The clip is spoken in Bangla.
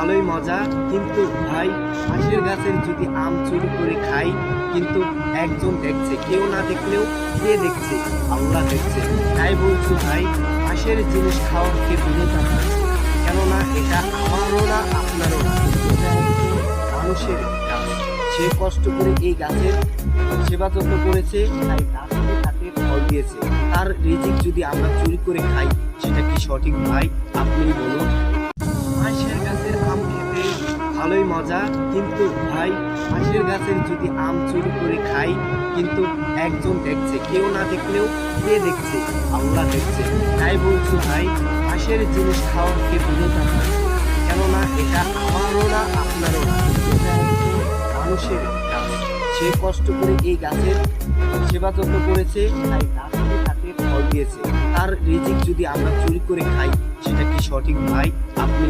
ভালোই মজা, কিন্তু ভাই পাশের গাছের যদি আম চুরি করে খাই, কিন্তু একজন দেখছে, কেউ না দেখলেও কে দেখছে? আল্লাহ দেখছে। তাই বলছি ভাই, পাশের জিনিস খাওয়া থেকে বিরত থাকছে, কেননা এটা আমারও না আপনারও না, এটা একজন মানুষের গাছ। সে কষ্ট করে এই গাছের সেবা যত্ন করেছে, তাই গাছকে তাকে ফল দিয়েছে। তার রিজিক যদি আমরা চুরি করে খাই, সেটা কি সঠিক ভাই? আপনি বলুন। পাশের গাছের আম খেতে ভালোই মজা, কিন্তু ভাই পাশের গাছের যদি আম চুরি করে খাই, কিন্তু একজন দেখছে, কেউ না দেখলেও কে দেখছে? আল্লাহ দেখছে। তাই বলছি ভাই, পাশের জিনিস খাওয়া থেকে বিরত থাকছে, কেননা এটা আমারও না আপনারও না, এটা একজন মানুষের গাছ। সে কষ্ট করে এই গাছের সেবা যত্ন করেছে, তাই গাছকে তাকে ফল দিয়েছে। তার রিজিক যদি আমরা চুরি করে খাই, সেটা কি সঠিক ভাই? আপনি